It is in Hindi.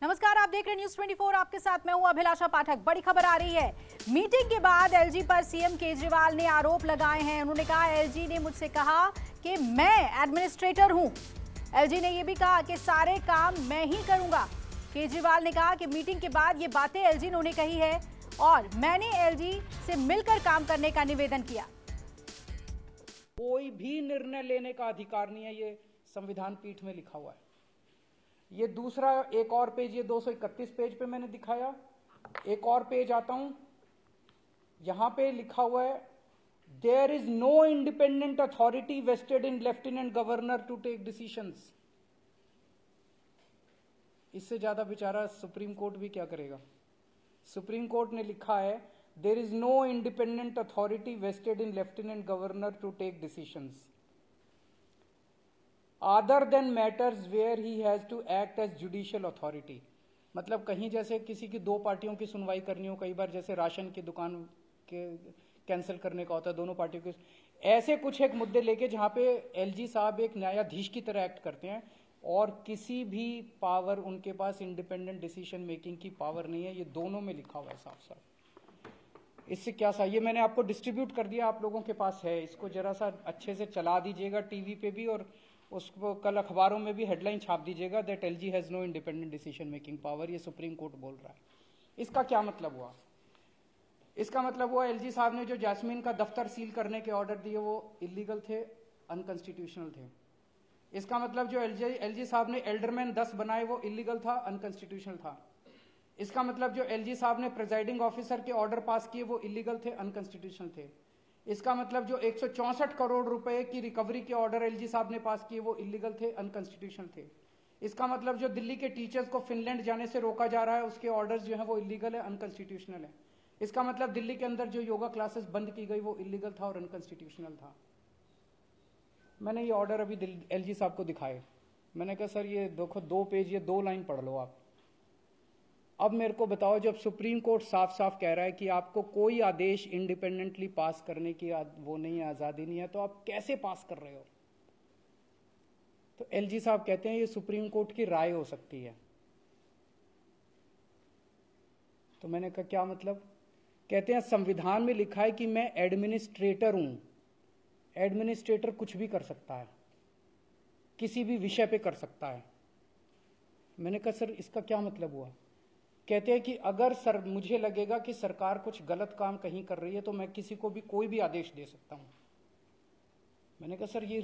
नमस्कार, आप देख रहे हैं न्यूज 24। आपके साथ मैं हूं अभिलाषा पाठक। बड़ी खबर आ रही है। मीटिंग के बाद एलजी पर सीएम केजरीवाल ने आरोप लगाए हैं। उन्होंने कहा एलजी ने मुझसे कहा कि मैं एडमिनिस्ट्रेटर हूं। एलजी ने यह भी कहा कि सारे काम मैं ही करूंगा। केजरीवाल ने कहा कि मीटिंग के बाद ये बातें एलजी ने उन्हें कही है और मैंने एलजी से मिलकर काम करने का निवेदन किया। कोई भी निर्णय लेने का अधिकार नहीं है, ये संविधान पीठ में लिखा हुआ है। ये दूसरा एक और पेज, ये 231 पेज पे मैंने दिखाया। एक और पेज आता हूं, यहां पे लिखा हुआ है there is no independent authority vested in lieutenant governor to take decisions. इससे ज्यादा बेचारा सुप्रीम कोर्ट भी क्या करेगा। सुप्रीम कोर्ट ने लिखा है there is no independent authority vested in lieutenant governor to take decisions other than matters where he has to act as judicial authority। मतलब कहीं जैसे किसी की दो पार्टियों की सुनवाई करनी हो, कई बार जैसे राशन की दुकान के कैंसिल करने का होता है दोनों पार्टियों के, ऐसे कुछ एक मुद्दे लेके जहां पे एलजी साहब एक न्यायाधीश की तरह एक्ट करते हैं और किसी भी पावर उनके पास इंडिपेंडेंट डिसीजन मेकिंग की पावर नहीं है। ये दोनों में लिखा हुआ है साफ साफ। इससे क्या सा, ये मैंने आपको डिस्ट्रीब्यूट कर दिया, आप लोगों के पास है। इसको जरा सा अच्छे से चला दीजिएगा टीवी पे भी, और उसको कल अखबारों में भी हेडलाइन छाप दीजिएगा that LG has no independent decision making power. ये सुप्रीम कोर्ट बोल रहा है। इसका क्या मतलब हुआ? इसका मतलब हुआ एलजी साहब ने जो जैस्मीन का दफ्तर सील करने के ऑर्डर दिए वो इलीगल थे, अनकंस्टिट्यूशनल थे। इसका मतलब जो एलजी साहब ने एल्डरमैन 10 बनाए वो इलीगल था, अनकंस्टिट्यूशनल था। इसका मतलब जो एलजी साहब ने प्रिजाइडिंग ऑफिसर के ऑर्डर पास किए वो इलीगल थे, अनकंस्टिट्यूशनल थे। इसका मतलब जो 164 करोड़ रुपए की रिकवरी के ऑर्डर एलजी साहब ने पास किए वो इलीगल थे, अनकंस्टिट्यूशनल थे। इसका मतलब जो दिल्ली के टीचर्स को फिनलैंड जाने से रोका जा रहा है उसके ऑर्डर्स जो है वो इलीगल है, अनकंस्टिट्यूशनल है। इसका मतलब दिल्ली के अंदर जो योगा क्लासेस बंद की गई वो इलीगल था और अनकंस्टिट्यूशनल था। मैंने ये ऑर्डर अभी एलजी साहब को दिखाए। मैंने कहा सर ये देखो 2 पेज, ये 2 लाइन पढ़ लो आप। अब मेरे को बताओ, जब सुप्रीम कोर्ट साफ साफ कह रहा है कि आपको कोई आदेश इंडिपेंडेंटली पास करने की वो नहीं है, आजादी नहीं है, तो आप कैसे पास कर रहे हो? तो एलजी साहब कहते हैं ये सुप्रीम कोर्ट की राय हो सकती है। तो मैंने कहा क्या मतलब? कहते हैं संविधान में लिखा है कि मैं एडमिनिस्ट्रेटर हूं। एडमिनिस्ट्रेटर कुछ भी कर सकता है, किसी भी विषय पे कर सकता है। मैंने कहा सर इसका क्या मतलब हुआ? कहते हैं कि अगर सर मुझे लगेगा कि सरकार कुछ गलत काम कहीं कर रही है तो मैं किसी को भी कोई भी आदेश दे सकता हूं। मैंने कहा सर ये